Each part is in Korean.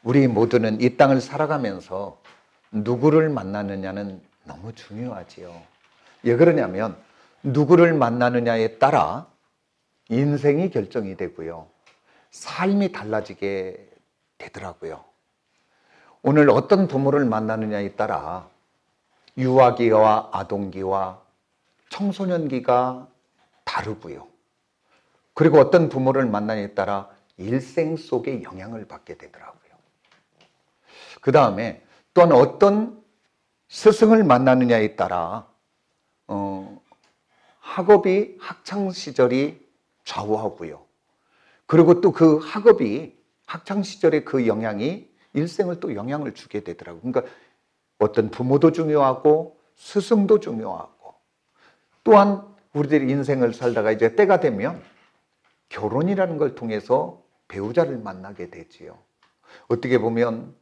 우리 모두는 이 땅을 살아가면서 누구를 만나느냐는 너무 중요하지요. 왜 그러냐면 누구를 만나느냐에 따라 인생이 결정이 되고요. 삶이 달라지게 되더라고요. 오늘 어떤 부모를 만나느냐에 따라 유아기와 아동기와 청소년기가 다르고요. 그리고 어떤 부모를 만나느냐에 따라 일생 속에 영향을 받게 되더라고요. 그 다음에 또한 어떤 스승을 만나느냐에 따라 학업이 학창시절이 좌우하고요. 그리고 또 그 학업이 학창시절의 그 영향이 일생을 또 영향을 주게 되더라고요. 그러니까 어떤 부모도 중요하고 스승도 중요하고 또한 우리들이 인생을 살다가 이제 때가 되면 결혼이라는 걸 통해서 배우자를 만나게 되지요. 어떻게 보면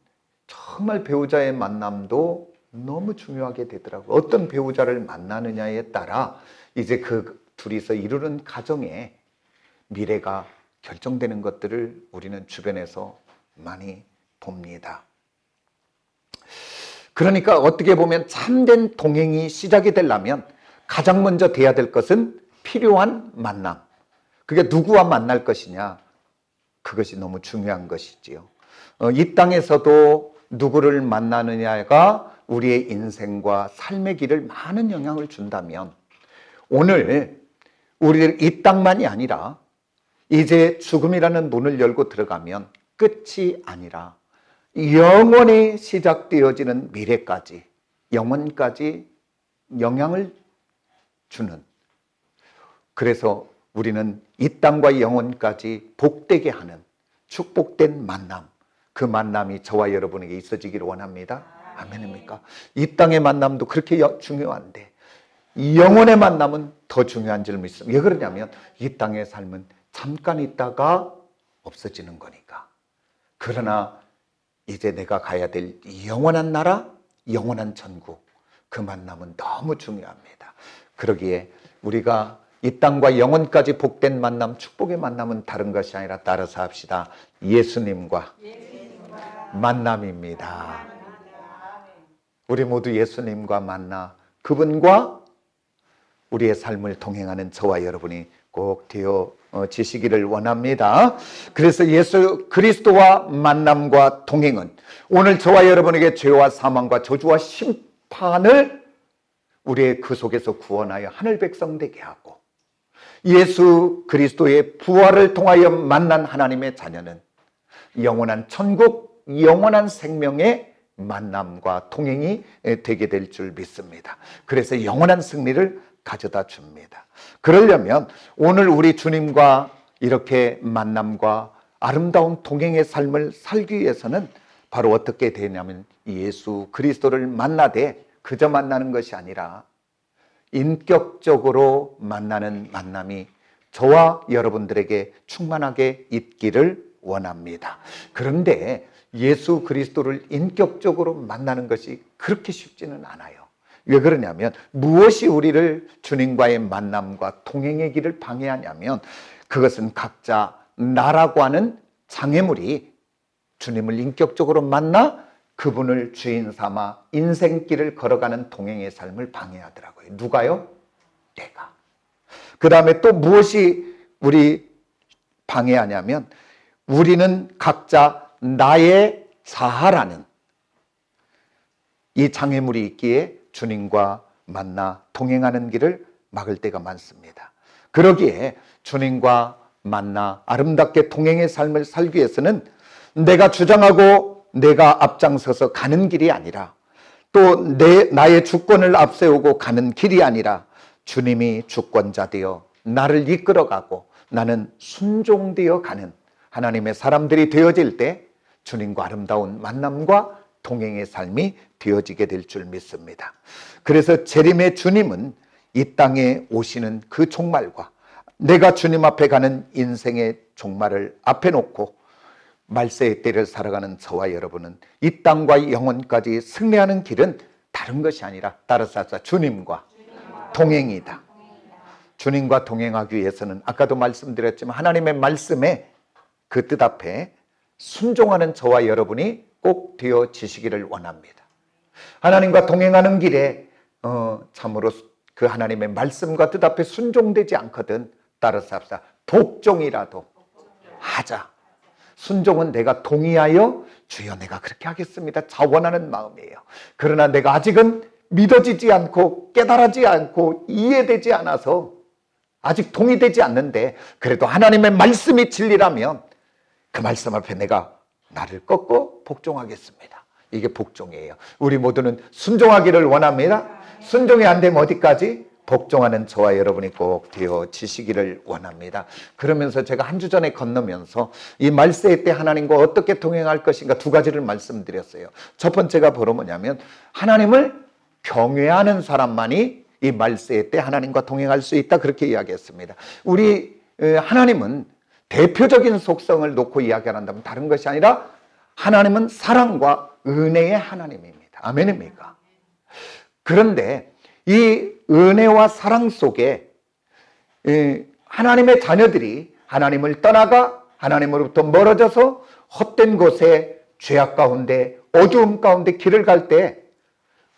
정말 배우자의 만남도 너무 중요하게 되더라고요. 어떤 배우자를 만나느냐에 따라 이제 그 둘이서 이루는 가정의 미래가 결정되는 것들을 우리는 주변에서 많이 봅니다. 그러니까 어떻게 보면 참된 동행이 시작이 되려면 가장 먼저 돼야 될 것은 필요한 만남. 그게 누구와 만날 것이냐. 그것이 너무 중요한 것이지요. 이 땅에서도 누구를 만나느냐가 우리의 인생과 삶의 길을 많은 영향을 준다면 오늘 우리들 이 땅만이 아니라 이제 죽음이라는 문을 열고 들어가면 끝이 아니라 영원히 시작되어지는 미래까지 영원까지 영향을 주는, 그래서 우리는 이 땅과 영원까지 복되게 하는 축복된 만남, 그 만남이 저와 여러분에게 있어지기를 원합니다. 아멘입니까? 이 땅의 만남도 그렇게 중요한데 영혼의 만남은 더 중요한 줄 믿습니다. 왜 그러냐면 이 땅의 삶은 잠깐 있다가 없어지는 거니까. 그러나 이제 내가 가야 될 영원한 나라, 영원한 천국, 그 만남은 너무 중요합니다. 그러기에 우리가 이 땅과 영원까지 복된 만남, 축복의 만남은 다른 것이 아니라 따라서 합시다. 예수님과 만남입니다. 우리 모두 예수님과 만나 그분과 우리의 삶을 동행하는 저와 여러분이 꼭 되어지시기를 원합니다. 그래서 예수 그리스도와 만남과 동행은 오늘 저와 여러분에게 죄와 사망과 저주와 심판을 우리의 그 속에서 구원하여 하늘 백성 되게 하고 예수 그리스도의 부활을 통하여 만난 하나님의 자녀는 영원한 천국, 영원한 생명의 만남과 동행이 되게 될 줄 믿습니다. 그래서 영원한 승리를 가져다 줍니다. 그러려면 오늘 우리 주님과 이렇게 만남과 아름다운 동행의 삶을 살기 위해서는 바로 어떻게 되냐면 예수 그리스도를 만나되 그저 만나는 것이 아니라 인격적으로 만나는 만남이 저와 여러분들에게 충만하게 있기를 원합니다. 그런데 예수 그리스도를 인격적으로 만나는 것이 그렇게 쉽지는 않아요. 왜 그러냐면 무엇이 우리를 주님과의 만남과 동행의 길을 방해하냐면 그것은 각자 나라고 하는 장애물이 주님을 인격적으로 만나 그분을 주인 삼아 인생길을 걸어가는 동행의 삶을 방해하더라고요. 누가요? 내가. 그 다음에 또 무엇이 우리 방해하냐면 우리는 각자 나의 자아라는 이 장애물이 있기에 주님과 만나 동행하는 길을 막을 때가 많습니다. 그러기에 주님과 만나 아름답게 동행의 삶을 살기 위해서는 내가 주장하고 내가 앞장서서 가는 길이 아니라 또 나의 주권을 앞세우고 가는 길이 아니라 주님이 주권자 되어 나를 이끌어가고 나는 순종되어 가는 하나님의 사람들이 되어질 때 주님과 아름다운 만남과 동행의 삶이 되어지게 될 줄 믿습니다. 그래서 재림의 주님은 이 땅에 오시는 그 종말과 내가 주님 앞에 가는 인생의 종말을 앞에 놓고 말세의 때를 살아가는 저와 여러분은 이 땅과 영원까지 승리하는 길은 다른 것이 아니라 따라서 주님과 동행이다. 주님과 동행하기 위해서는 아까도 말씀드렸지만 하나님의 말씀에 그 뜻 앞에 순종하는 저와 여러분이 꼭 되어지시기를 원합니다. 하나님과 동행하는 길에 참으로 그 하나님의 말씀과 뜻 앞에 순종되지 않거든 따라서 합시다. 복종이라도 하자. 순종은 내가 동의하여 주여 내가 그렇게 하겠습니다 자원하는 마음이에요. 그러나 내가 아직은 믿어지지 않고 깨달아지지 않고 이해되지 않아서 아직 동의되지 않는데 그래도 하나님의 말씀이 진리라면 그 말씀 앞에 내가 나를 꺾고 복종하겠습니다. 이게 복종이에요. 우리 모두는 순종하기를 원합니다. 순종이 안 되면 어디까지? 복종하는 저와 여러분이 꼭 되어지시기를 원합니다. 그러면서 제가 한 주 전에 건너면서 이 말세의 때 하나님과 어떻게 동행할 것인가 두 가지를 말씀드렸어요. 첫 번째가 바로 뭐냐면 하나님을 경외하는 사람만이 이 말세의 때 하나님과 동행할 수 있다 그렇게 이야기했습니다. 우리 하나님은 대표적인 속성을 놓고 이야기를 한다면 다른 것이 아니라 하나님은 사랑과 은혜의 하나님입니다. 아멘입니까? 그런데 이 은혜와 사랑 속에 하나님의 자녀들이 하나님을 떠나가 하나님으로부터 멀어져서 헛된 곳에 죄악 가운데 어두움 가운데 길을 갈 때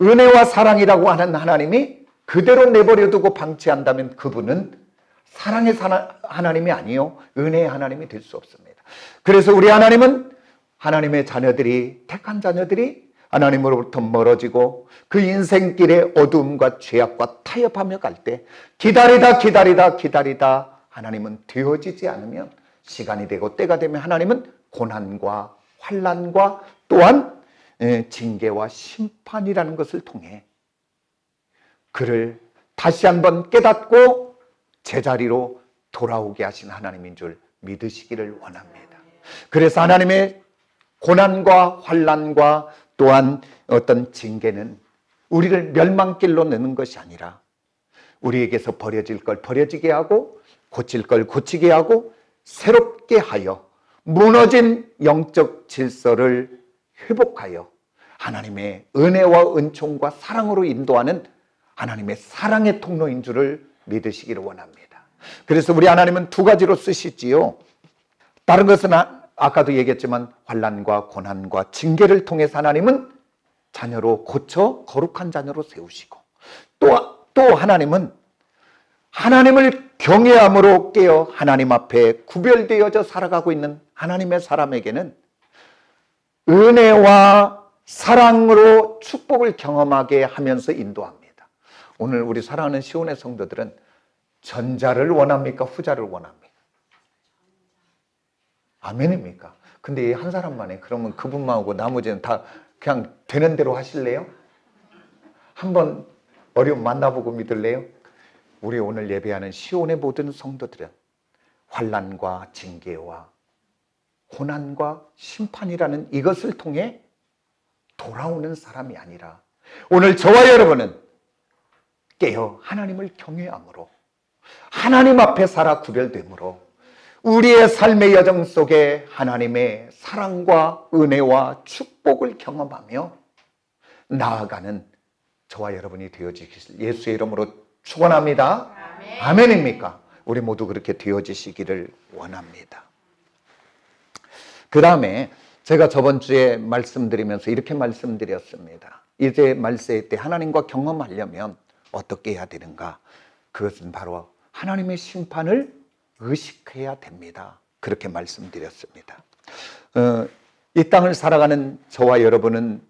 은혜와 사랑이라고 하는 하나님이 그대로 내버려 두고 방치한다면 그분은 사랑의 하나님이 아니요 은혜의 하나님이 될 수 없습니다. 그래서 우리 하나님은 하나님의 자녀들이 택한 자녀들이 하나님으로부터 멀어지고 그 인생길의 어두움과 죄악과 타협하며 갈 때 기다리다 하나님은 되어지지 않으면 시간이 되고 때가 되면 하나님은 고난과 환난과 또한 징계와 심판이라는 것을 통해 그를 다시 한번 깨닫고 제자리로 돌아오게 하신 하나님인 줄 믿으시기를 원합니다. 그래서 하나님의 고난과 환난과 또한 어떤 징계는 우리를 멸망길로 내는 것이 아니라 우리에게서 버려질 걸 버려지게 하고 고칠 걸 고치게 하고 새롭게 하여 무너진 영적 질서를 회복하여 하나님의 은혜와 은총과 사랑으로 인도하는 하나님의 사랑의 통로인 줄을 믿으시기를 원합니다. 그래서 우리 하나님은 두 가지로 쓰시지요. 다른 것은 아까도 얘기했지만 환난과 고난과 징계를 통해서 하나님은 자녀로 고쳐 거룩한 자녀로 세우시고 또 하나님은 하나님을 경외함으로 깨어 하나님 앞에 구별되어져 살아가고 있는 하나님의 사람에게는 은혜와 사랑으로 축복을 경험하게 하면서 인도합니다. 오늘 우리 사랑하는 시온의 성도들은 전자를 원합니까? 후자를 원합니까? 아멘입니까? 근데 한 사람만 해. 그러면 그분만 하고 나머지는 다 그냥 되는 대로 하실래요? 한번 어려움 만나보고 믿을래요? 우리 오늘 예배하는 시온의 모든 성도들은 환난과 징계와 고난과 심판이라는 이것을 통해 돌아오는 사람이 아니라 오늘 저와 여러분은 깨어 하나님을 경외함으로 하나님 앞에 살아 구별됨으로 우리의 삶의 여정 속에 하나님의 사랑과 은혜와 축복을 경험하며 나아가는 저와 여러분이 되어지길 예수의 이름으로 축원합니다. 아멘입니까? 우리 모두 그렇게 되어지시기를 원합니다. 그 다음에 제가 저번 주에 말씀드리면서 이렇게 말씀드렸습니다. 이제 말세의 때 하나님과 경험하려면 어떻게 해야 되는가? 그것은 바로 하나님의 심판을 의식해야 됩니다. 그렇게 말씀드렸습니다. 이 땅을 살아가는 저와 여러분은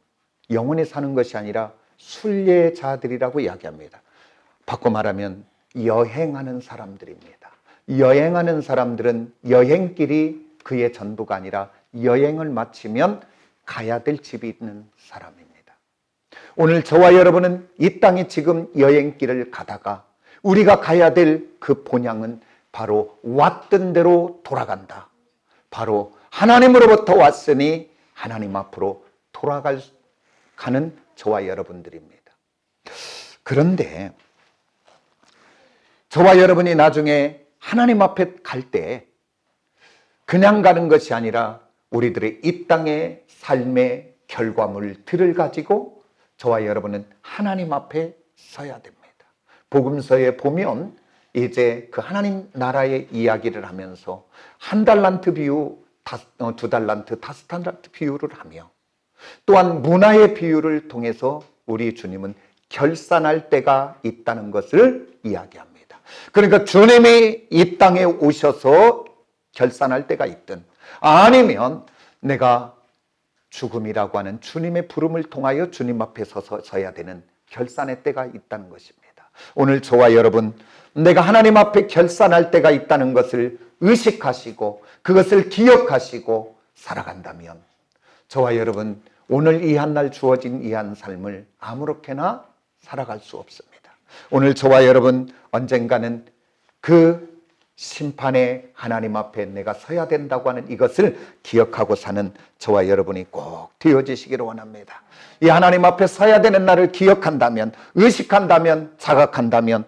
영원히 사는 것이 아니라 순례자들이라고 이야기합니다. 바꿔 말하면 여행하는 사람들입니다. 여행하는 사람들은 여행길이 그의 전부가 아니라 여행을 마치면 가야 될 집이 있는 사람입니다. 오늘 저와 여러분은 이 땅에 지금 여행길을 가다가 우리가 가야 될 그 본향은 바로 왔던 대로 돌아간다. 바로 하나님으로부터 왔으니 하나님 앞으로 돌아가는 저와 여러분들입니다. 그런데 저와 여러분이 나중에 하나님 앞에 갈 때 그냥 가는 것이 아니라 우리들의 이 땅의 삶의 결과물들을 가지고 저와 여러분은 하나님 앞에 서야 됩니다. 복음서에 보면 이제 그 하나님 나라의 이야기를 하면서 한 달란트 비유 두 달란트, 5달란트 비유를 하며 또한 문화의 비유를 통해서 우리 주님은 결산할 때가 있다는 것을 이야기합니다. 그러니까 주님이 이 땅에 오셔서 결산할 때가 있든 아니면 내가 죽음이라고 하는 주님의 부름을 통하여 주님 앞에 서야 되는 결산의 때가 있다는 것입니다. 오늘 저와 여러분, 내가 하나님 앞에 결산할 때가 있다는 것을 의식하시고 그것을 기억하시고 살아간다면 저와 여러분, 오늘 이 한 날 주어진 이 한 삶을 아무렇게나 살아갈 수 없습니다. 오늘 저와 여러분, 언젠가는 그 심판의 하나님 앞에 내가 서야 된다고 하는 이것을 기억하고 사는 저와 여러분이 꼭 되어지시기를 원합니다. 이 하나님 앞에 서야 되는 날을 기억한다면, 의식한다면, 자각한다면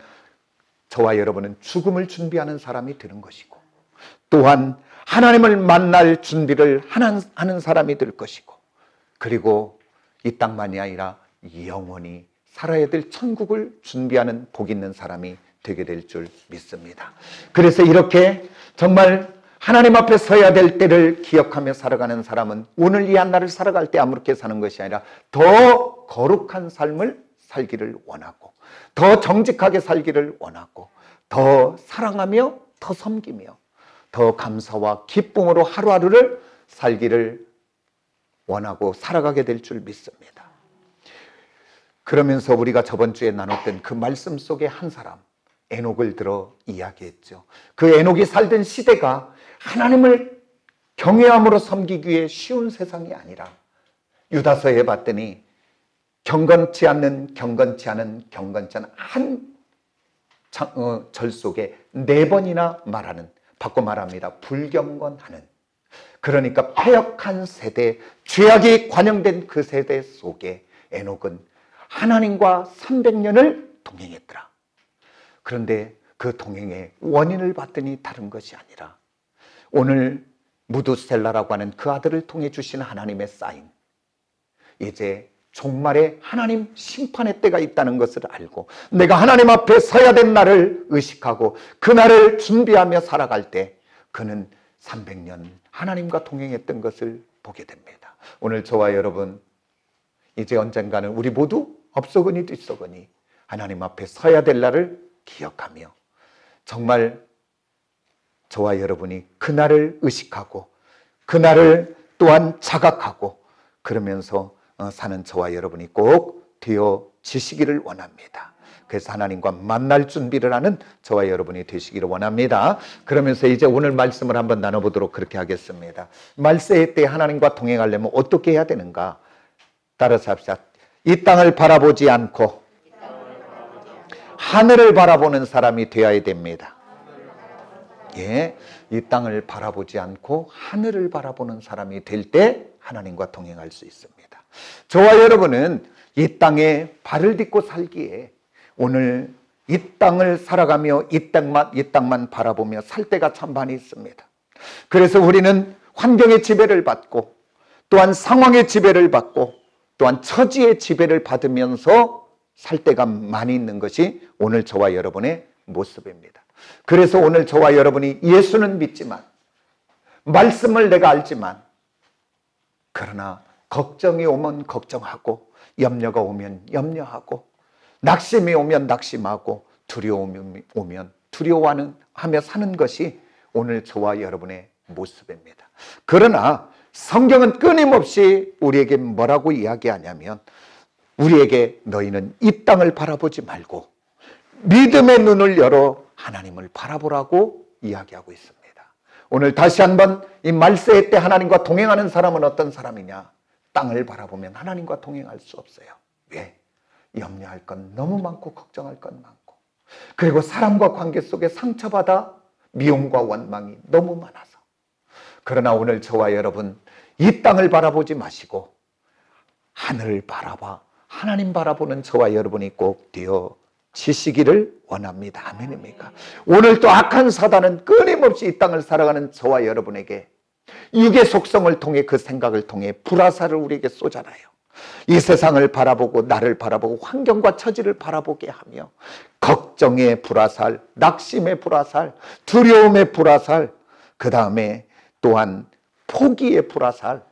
저와 여러분은 죽음을 준비하는 사람이 되는 것이고 또한 하나님을 만날 준비를 하는 사람이 될 것이고 그리고 이 땅만이 아니라 영원히 살아야 될 천국을 준비하는 복 있는 사람이 되게 될 줄 믿습니다. 그래서 이렇게 정말 하나님 앞에 서야 될 때를 기억하며 살아가는 사람은 오늘 이 한 날을 살아갈 때 아무렇게 사는 것이 아니라 더 거룩한 삶을 살기를 원하고 더 정직하게 살기를 원하고 더 사랑하며 더 섬기며 더 감사와 기쁨으로 하루하루를 살기를 원하고 살아가게 될 줄 믿습니다. 그러면서 우리가 저번 주에 나눴던 그 말씀 속에 한 사람, 에녹을 들어 이야기했죠. 그 에녹이 살던 시대가 하나님을 경외함으로 섬기기 위해 쉬운 세상이 아니라 유다서에 봤더니 경건치 않은 한 절 속에 4번이나 말하는, 바꿔 말합니다. 불경건하는, 그러니까 패역한 세대, 죄악이 관영된 그 세대 속에 에녹은 하나님과 300년을 동행했더라. 그런데 그 동행의 원인을 봤더니 다른 것이 아니라 오늘 무두셀라라고 하는 그 아들을 통해 주신 하나님의 사인, 이제 종말에 하나님 심판의 때가 있다는 것을 알고 내가 하나님 앞에 서야 된 날을 의식하고 그 날을 준비하며 살아갈 때 그는 300년 하나님과 동행했던 것을 보게 됩니다. 오늘 저와 여러분, 이제 언젠가는 우리 모두 없어거니 뒤썩거니 하나님 앞에 서야 될 날을 기억하며 정말 저와 여러분이 그날을 의식하고 그날을 또한 자각하고 그러면서 사는 저와 여러분이 꼭 되어지시기를 원합니다. 그래서 하나님과 만날 준비를 하는 저와 여러분이 되시기를 원합니다. 그러면서 이제 오늘 말씀을 한번 나눠보도록 그렇게 하겠습니다. 말세의 때 하나님과 동행하려면 어떻게 해야 되는가? 따라서 합시다. 이 땅을 바라보지 않고 하늘을 바라보는 사람이 되어야 됩니다. 예, 이 땅을 바라보지 않고 하늘을 바라보는 사람이 될 때 하나님과 동행할 수 있습니다. 저와 여러분은 이 땅에 발을 딛고 살기에 오늘 이 땅을 살아가며 이 땅만 바라보며 살 때가 참 많이 있습니다. 그래서 우리는 환경의 지배를 받고 또한 상황의 지배를 받고 또한 처지의 지배를 받으면서 살 때가 많이 있는 것이 오늘 저와 여러분의 모습입니다. 그래서 오늘 저와 여러분이 예수는 믿지만 말씀을 내가 알지만 그러나 걱정이 오면 걱정하고 염려가 오면 염려하고 낙심이 오면 낙심하고 두려움이 오면 두려워하며 사는 것이 오늘 저와 여러분의 모습입니다. 그러나 성경은 끊임없이 우리에게 뭐라고 이야기하냐면 우리에게 너희는 이 땅을 바라보지 말고 믿음의 눈을 열어 하나님을 바라보라고 이야기하고 있습니다. 오늘 다시 한번 이 말세의 때 하나님과 동행하는 사람은 어떤 사람이냐? 땅을 바라보면 하나님과 동행할 수 없어요. 왜? 염려할 건 너무 많고 걱정할 건 많고 그리고 사람과 관계 속에 상처받아 미움과 원망이 너무 많아서. 그러나 오늘 저와 여러분 이 땅을 바라보지 마시고 하늘을 바라봐 하나님 바라보는 저와 여러분이 꼭 되어지시기를 원합니다. 아멘입니까? 오늘 또 악한 사단은 끊임없이 이 땅을 살아가는 저와 여러분에게 육의 속성을 통해 그 생각을 통해 불화살을 우리에게 쏘잖아요. 이 세상을 바라보고 나를 바라보고 환경과 처지를 바라보게 하며 걱정의 불화살, 낙심의 불화살, 두려움의 불화살, 그 다음에 또한 포기의 불화살,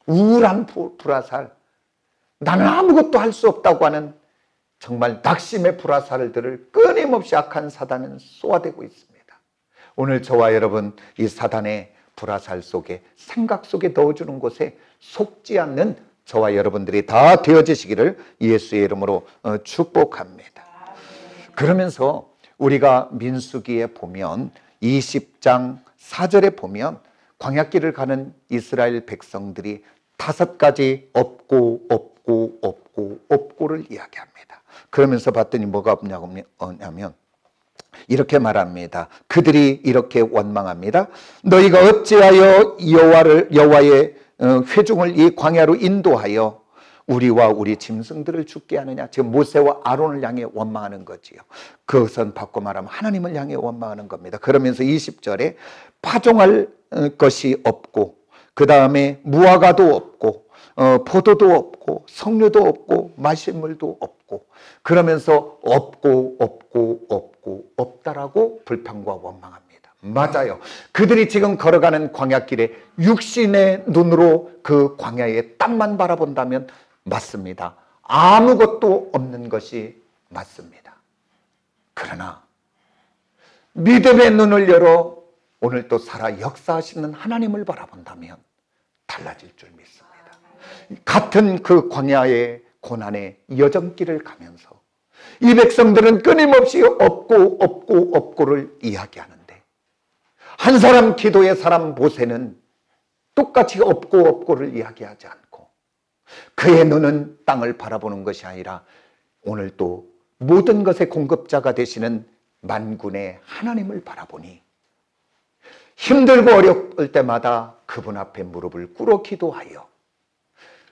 우울한 불화살, 나는 아무것도 할 수 없다고 하는 정말 낙심의 불화살들을 끊임없이 악한 사단은 쏘아대고 있습니다. 오늘 저와 여러분 이 사단의 불화살 속에, 생각 속에 넣어주는 곳에 속지 않는 저와 여러분들이 다 되어지시기를 예수의 이름으로 축복합니다. 그러면서 우리가 민수기에 보면 20장 4절에 보면 광야길을 가는 이스라엘 백성들이 5가지 없고를 이야기합니다. 그러면서 봤더니 뭐가 없냐면 이렇게 말합니다. 그들이 이렇게 원망합니다. 너희가 어찌하여 여호와의 회중을 이 광야로 인도하여 우리와 우리 짐승들을 죽게 하느냐. 지금 모세와 아론을 향해 원망하는 거지요. 그것은 바꿔 말하면 하나님을 향해 원망하는 겁니다. 그러면서 20절에 파종할 것이 없고, 그 다음에 무화과도 없고, 포도도 없고, 석류도 없고, 마실 물도 없고, 그러면서 없다라고 불평과 원망합니다. 맞아요. 그들이 지금 걸어가는 광야길에 육신의 눈으로 그 광야의 땅만 바라본다면 맞습니다. 아무것도 없는 것이 맞습니다. 그러나 믿음의 눈을 열어 오늘 또 살아 역사하시는 하나님을 바라본다면 달라질 줄 믿습니다. 같은 그 광야의 고난의 여정길을 가면서 이 백성들은 끊임없이 없고를 이야기하는데, 한 사람 기도의 사람 모세는 똑같이 없고를 이야기하지 않고 그의 눈은 땅을 바라보는 것이 아니라 오늘 또 모든 것의 공급자가 되시는 만군의 하나님을 바라보니 힘들고 어려울 때마다 그분 앞에 무릎을 꿇어 기도하여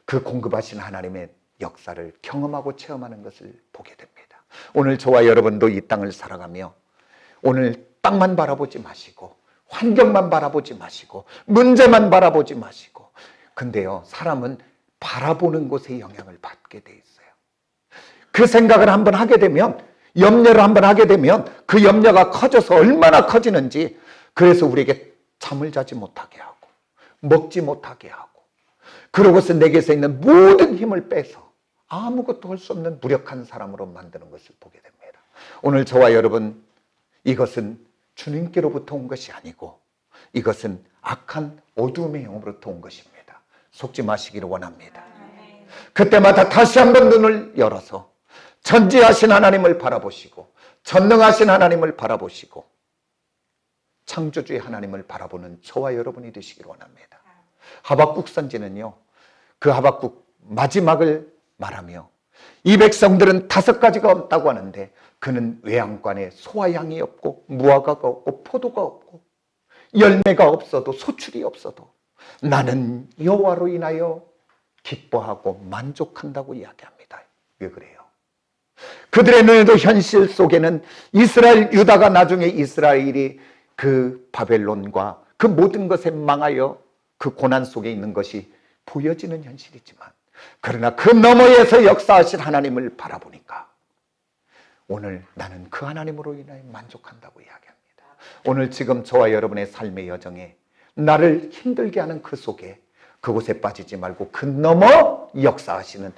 그 공급하신 하나님의 역사를 경험하고 체험하는 것을 보게 됩니다. 오늘 저와 여러분도 이 땅을 살아가며 오늘 땅만 바라보지 마시고, 환경만 바라보지 마시고, 문제만 바라보지 마시고, 근데요, 사람은 바라보는 곳에 영향을 받게 돼 있어요. 그 생각을 한번 하게 되면, 염려를 한번 하게 되면 그 염려가 커져서 얼마나 커지는지, 그래서 우리에게 잠을 자지 못하게 하고 먹지 못하게 하고, 그러고서 내게서 있는 모든 힘을 빼서 아무것도 할 수 없는 무력한 사람으로 만드는 것을 보게 됩니다. 오늘 저와 여러분, 이것은 주님께로부터 온 것이 아니고 이것은 악한 어둠의 영으로부터 온 것입니다. 속지 마시기를 원합니다. 그때마다 다시 한번 눈을 열어서 전지하신 하나님을 바라보시고, 전능하신 하나님을 바라보시고, 창조주의 하나님을 바라보는 저와 여러분이 되시기를 원합니다. 하박국 선지는요, 그 하박국 마지막을 말하며 이 백성들은 5가지가 없다고 하는데 그는 외양간에 소화향이 없고 무화과가 없고 포도가 없고 열매가 없어도 소출이 없어도 나는 여호와로 인하여 기뻐하고 만족한다고 이야기합니다. 왜 그래요? 그들의 눈에도 현실 속에는 이스라엘, 유다가 나중에 이스라엘이 그 바벨론과 그 모든 것에 망하여 그 고난 속에 있는 것이 보여지는 현실이지만, 그러나 그 너머에서 역사하신 하나님을 바라보니까 오늘 나는 그 하나님으로 인하여 만족한다고 이야기합니다. 오늘 지금 저와 여러분의 삶의 여정에 나를 힘들게 하는 그 속에, 그곳에 빠지지 말고 그 너머 역사하시는,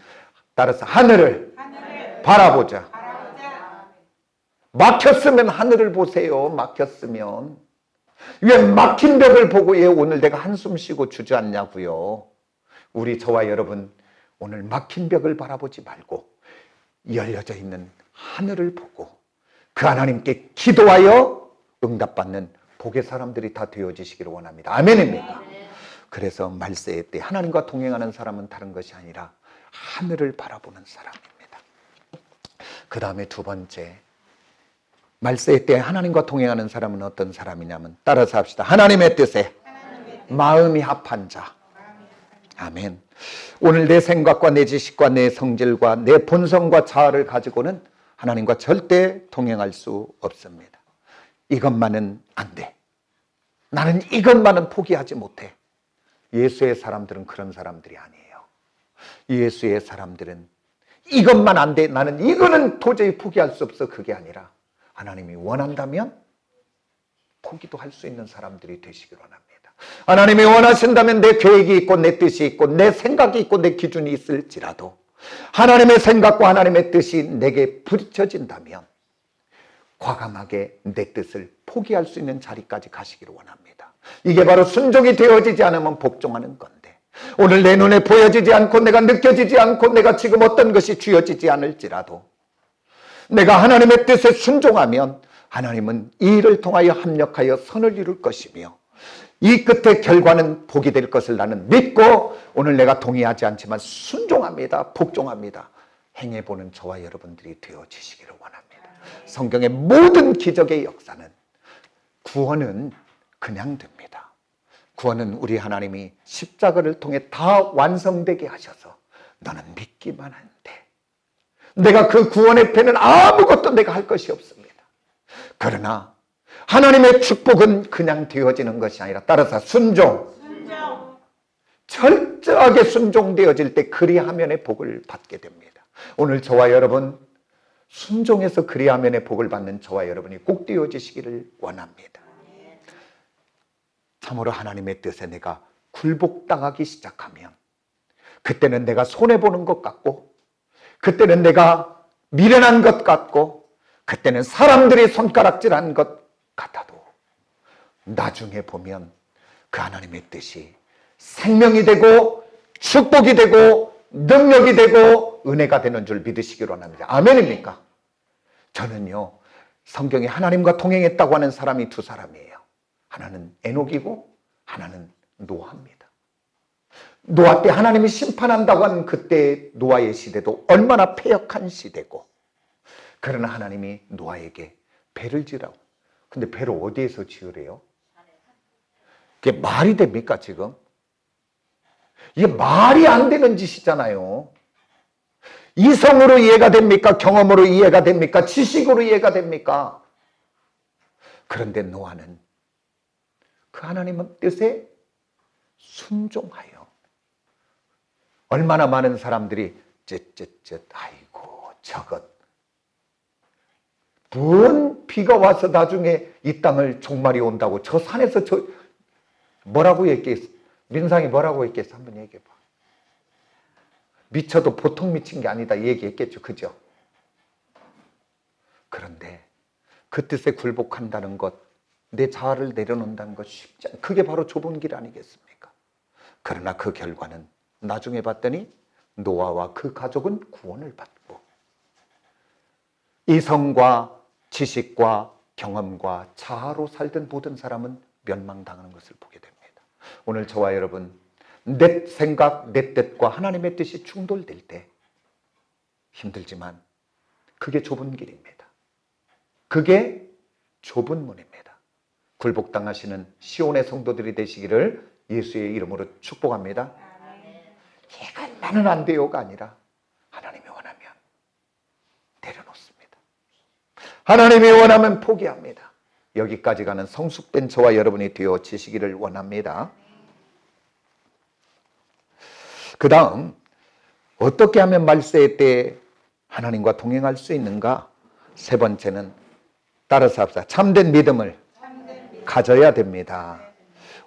따라서 하늘을 바라보자. 막혔으면 하늘을 보세요. 막혔으면. 왜 막힌 벽을 보고 왜 오늘 내가 한숨 쉬고 주저앉냐고요. 우리 저와 여러분, 오늘 막힌 벽을 바라보지 말고 열려져 있는 하늘을 보고 그 하나님께 기도하여 응답받는 복의 사람들이 다 되어지시기를 원합니다. 아멘입니까? 그래서 말세의 때 하나님과 동행하는 사람은 다른 것이 아니라 하늘을 바라보는 사람입니다. 그 다음에 2번째, 말세의 때 하나님과 동행하는 사람은 어떤 사람이냐면, 따라서 합시다. 하나님의 뜻에 마음이 합한 자. 아멘. 오늘 내 생각과 내 지식과 내 성질과 내 본성과 자아를 가지고는 하나님과 절대 동행할 수 없습니다. 이것만은 안 돼. 나는 이것만은 포기하지 못해. 예수의 사람들은 그런 사람들이 아니에요. 예수의 사람들은 이것만 안 돼. 나는 이거는 도저히 포기할 수 없어. 그게 아니라 하나님이 원한다면 포기도 할 수 있는 사람들이 되시길 원합니다. 하나님이 원하신다면 내 계획이 있고 내 뜻이 있고 내 생각이 있고 내 기준이 있을지라도 하나님의 생각과 하나님의 뜻이 내게 부딪혀진다면 과감하게 내 뜻을 포기할 수 있는 자리까지 가시기를 원합니다. 이게 바로 순종이 되어지지 않으면 복종하는 건데, 오늘 내 눈에 보여지지 않고 내가 느껴지지 않고 내가 지금 어떤 것이 쥐어지지 않을지라도 내가 하나님의 뜻에 순종하면 하나님은 이 일을 통하여 합력하여 선을 이룰 것이며 이 끝의 결과는 복이 될 것을 나는 믿고 오늘 내가 동의하지 않지만 순종합니다. 복종합니다. 행해보는 저와 여러분들이 되어지시기를 원합니다. 성경의 모든 기적의 역사는, 구원은 그냥 됩니다. 구원은 우리 하나님이 십자가를 통해 다 완성되게 하셔서 너는 믿기만 하면 돼. 내가 그 구원의 패는 아무것도 내가 할 것이 없습니다. 그러나 하나님의 축복은 그냥 되어지는 것이 아니라 따라서 순종. 철저하게 순종되어질 때 그리하면의 복을 받게 됩니다. 오늘 저와 여러분 순종해서 그리하면의 복을 받는 저와 여러분이 꼭 되어지시기를 원합니다. 참으로 하나님의 뜻에 내가 굴복당하기 시작하면 그때는 내가 손해보는 것 같고, 그때는 내가 미련한 것 같고, 그때는 사람들이 손가락질한 것 같아도 나중에 보면 그 하나님의 뜻이 생명이 되고 축복이 되고 능력이 되고 은혜가 되는 줄 믿으시기로 합니다. 아멘입니까? 저는요, 성경에 하나님과 동행했다고 하는 사람이 두 사람이에요. 하나는 에녹이고 하나는 노아입니다. 노아 때 하나님이 심판한다고 하는 그때 노아의 시대도 얼마나 패역한 시대고, 그러나 하나님이 노아에게 배를 지라고. 근데 배를 어디에서 지으래요? 그게 말이 됩니까 지금? 이게 말이 안 되는 짓이잖아요. 이성으로 이해가 됩니까? 경험으로 이해가 됩니까? 지식으로 이해가 됩니까? 그런데 노아는 그 하나님의 뜻에 순종하여 얼마나 많은 사람들이 아이고 저것 뭔 비가 와서 나중에 이 땅을 종말이 온다고 저 산에서 저 뭐라고 얘기했어? 민상이 뭐라고 얘기했어? 한번 얘기해봐. 미쳐도 보통 미친 게 아니다 얘기했겠죠. 그죠? 그런데 그 뜻에 굴복한다는 것, 내 자아를 내려놓는다는 것 쉽지 않아요. 그게 바로 좁은 길 아니겠습니까? 그러나 그 결과는 나중에 봤더니 노아와 그 가족은 구원을 받고 이성과 지식과 경험과 자아로 살던 모든 사람은 멸망당하는 것을 보게 됩니다. 오늘 저와 여러분, 내 생각, 내 뜻과 하나님의 뜻이 충돌될 때 힘들지만 그게 좁은 길입니다. 그게 좁은 문입니다. 굴복당하시는 시온의 성도들이 되시기를 예수의 이름으로 축복합니다. 얘가 나는 안 돼요가 아니라 하나님이 원하면 내려놓습니다. 하나님이 원하면 포기합니다. 여기까지 가는 성숙된 저와 여러분이 되어지시기를 원합니다. 그 다음 어떻게 하면 말세의 때에 하나님과 동행할 수 있는가? 세 번째는 따라서 합시다. 참된 믿음을 가져야 됩니다.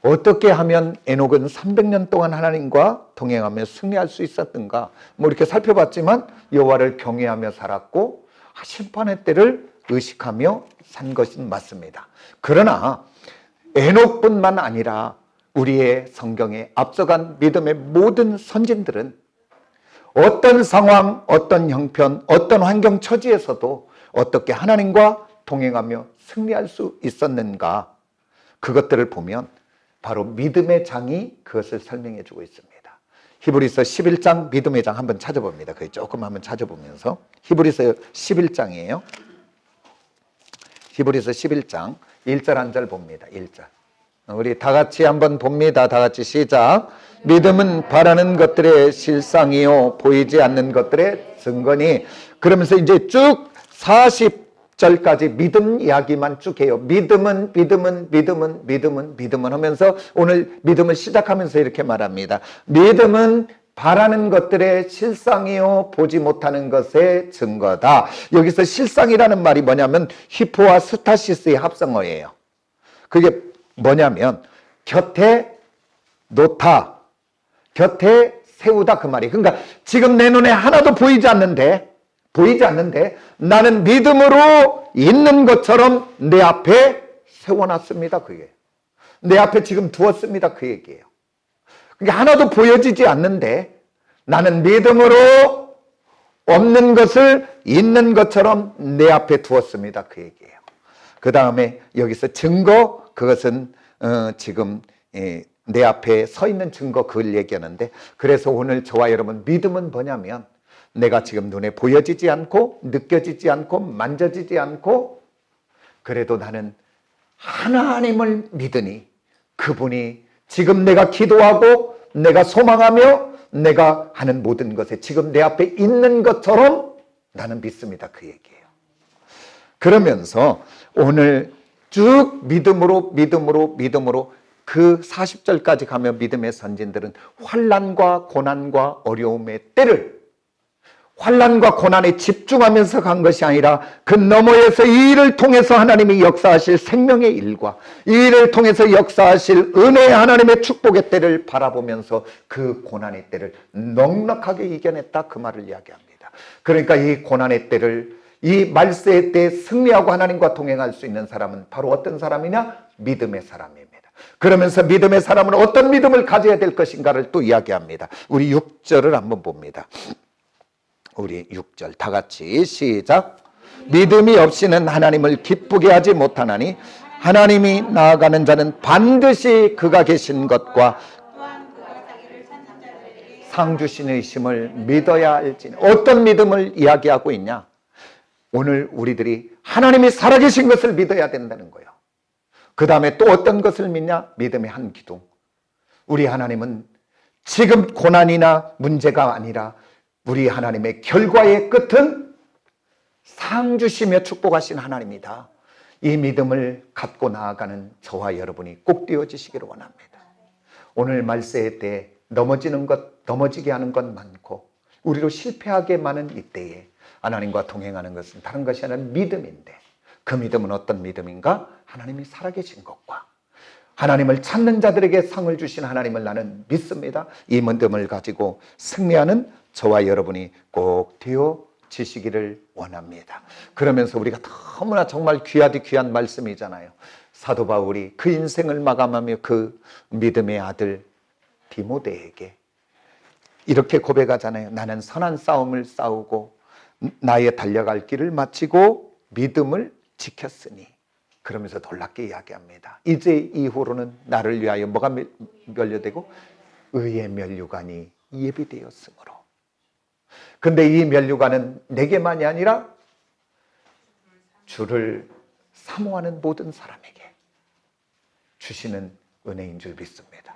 어떻게 하면 에녹은 300년 동안 하나님과 동행하며 승리할 수 있었던가? 뭐 이렇게 살펴봤지만 여호와를 경외하며 살았고 심판의 때를 의식하며 산 것은 맞습니다. 그러나 에녹뿐만 아니라 우리의 성경에 앞서간 믿음의 모든 선진들은 어떤 상황, 어떤 형편, 어떤 환경 처지에서도 어떻게 하나님과 동행하며 승리할 수 있었는가? 그것들을 보면 바로 믿음의 장이 그것을 설명해 주고 있습니다. 히브리서 11장 믿음의 장 한번 찾아봅니다. 그 조금 한번 찾아보면서 히브리서 11장이에요. 히브리서 11장 1절 한 절 봅니다. 1절. 우리 다 같이 한번 봅니다. 다 같이 시작. 믿음은 바라는 것들의 실상이요 보이지 않는 것들의 증거니. 그러면서 이제 쭉 40절까지 믿음 이야기만 쭉 해요. 믿음은 하면서 오늘 믿음을 시작하면서 이렇게 말합니다. 믿음은 바라는 것들의 실상이요 보지 못하는 것의 증거다. 여기서 실상이라는 말이 뭐냐면 히포와 스타시스의 합성어예요. 그게 뭐냐면 곁에 놓다, 곁에 세우다 그 말이에요. 그러니까 지금 내 눈에 하나도 보이지 않는데 나는 믿음으로 있는 것처럼 내 앞에 세워놨습니다. 그게 내 앞에 지금 두었습니다. 그 얘기예요. 그러니까 하나도 보여지지 않는데 나는 믿음으로 없는 것을 있는 것처럼 내 앞에 두었습니다. 그 얘기예요. 그 다음에 여기서 증거, 그것은 지금 내 앞에 서 있는 증거, 그걸 얘기하는데, 그래서 오늘 저와 여러분 믿음은 뭐냐면 내가 지금 눈에 보여지지 않고 느껴지지 않고 만져지지 않고 그래도 나는 하나님을 믿으니 그분이 지금 내가 기도하고 내가 소망하며 내가 하는 모든 것에 지금 내 앞에 있는 것처럼 나는 믿습니다. 그 얘기예요. 그러면서 오늘 쭉 믿음으로 그 40절까지 가면 믿음의 선진들은 환난과 고난과 어려움의 때를 환난과 고난에 집중하면서 간 것이 아니라 그 너머에서 이 일을 통해서 하나님이 역사하실 생명의 일과 이 일을 통해서 역사하실 은혜의 하나님의 축복의 때를 바라보면서 그 고난의 때를 넉넉하게 이겨냈다, 그 말을 이야기합니다. 그러니까 이 고난의 때를, 이 말세의 때에 승리하고 하나님과 동행할 수 있는 사람은 바로 어떤 사람이냐? 믿음의 사람입니다. 그러면서 믿음의 사람은 어떤 믿음을 가져야 될 것인가를 또 이야기합니다. 우리 6절을 한번 봅니다. 우리 6절 다 같이 시작. 믿음이 없이는 하나님을 기쁘게 하지 못하나니 하나님이 나아가는 자는 반드시 그가 계신 것과 상 주시는 심을 믿어야 할지니. 어떤 믿음을 이야기하고 있냐? 오늘 우리들이 하나님이 살아계신 것을 믿어야 된다는 거예요. 그 다음에 또 어떤 것을 믿냐? 믿음의 한 기둥. 우리 하나님은 지금 고난이나 문제가 아니라 우리 하나님의 결과의 끝은 상 주시며 축복하신 하나님이다. 이 믿음을 갖고 나아가는 저와 여러분이 꼭 되어지시기를 원합니다. 오늘 말세의 때 넘어지게 하는 것 많고 우리로 실패하게 많은 이때에 하나님과 동행하는 것은 다른 것이 아니라 믿음인데, 그 믿음은 어떤 믿음인가? 하나님이 살아계신 것과 하나님을 찾는 자들에게 상을 주신 하나님을 나는 믿습니다. 이 믿음을 가지고 승리하는 저와 여러분이 꼭 되어지시기를 원합니다. 그러면서 우리가 너무나 정말 귀하디 귀한 말씀이잖아요. 사도 바울이 그 인생을 마감하며 그 믿음의 아들 디모데에게 이렇게 고백하잖아요. 나는 선한 싸움을 싸우고 나의 달려갈 길을 마치고 믿음을 지켰으니. 그러면서 놀랍게 이야기합니다. 이제 이후로는 나를 위하여 뭐가 면류되고 의의 면류관이 예비되었으므로. 근데 이 면류관은 내게만이 아니라 주를 사모하는 모든 사람에게 주시는 은혜인 줄 믿습니다.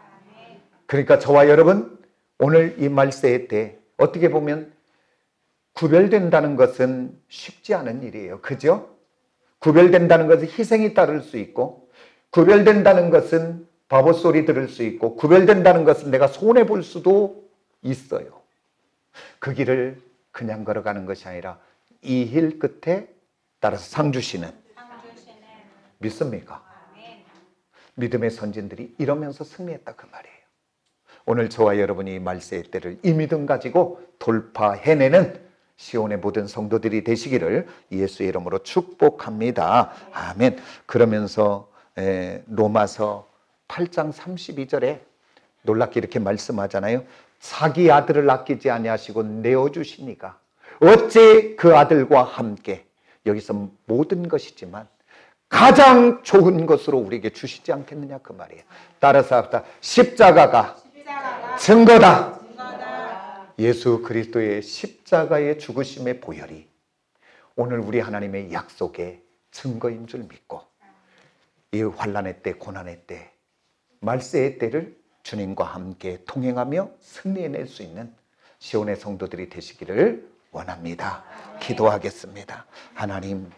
그러니까 저와 여러분, 오늘 이 말세의 때 어떻게 보면 구별된다는 것은 쉽지 않은 일이에요. 그죠? 구별된다는 것은 희생이 따를 수 있고, 구별된다는 것은 바보 소리 들을 수 있고, 구별된다는 것은 내가 손해볼 수도 있어요. 그 길을 그냥 걸어가는 것이 아니라 이 길 끝에 따라서 상 주시는. 믿습니까? 믿음의 선진들이 이러면서 승리했다, 그 말이에요. 오늘 저와 여러분이 말세의 때를 이 믿음 가지고 돌파해내는 시온의 모든 성도들이 되시기를 예수의 이름으로 축복합니다. 아멘. 그러면서 로마서 8장 32절에 놀랍게 이렇게 말씀하잖아요. 자기 아들을 아끼지 아니하시고 내어주시니까 어찌 그 아들과 함께, 여기서 모든 것이지만 가장 좋은 것으로 우리에게 주시지 않겠느냐, 그 말이에요. 따라서 합시다. 십자가가 증거다. 예수 그리스도의 십자가의 죽으심의 보혈이 오늘 우리 하나님의 약속의 증거인 줄 믿고, 이 환난의 때, 고난의 때, 말세의 때를 주님과 함께 통행하며 승리해낼 수 있는 시온의 성도들이 되시기를 원합니다. 기도하겠습니다. 하나님,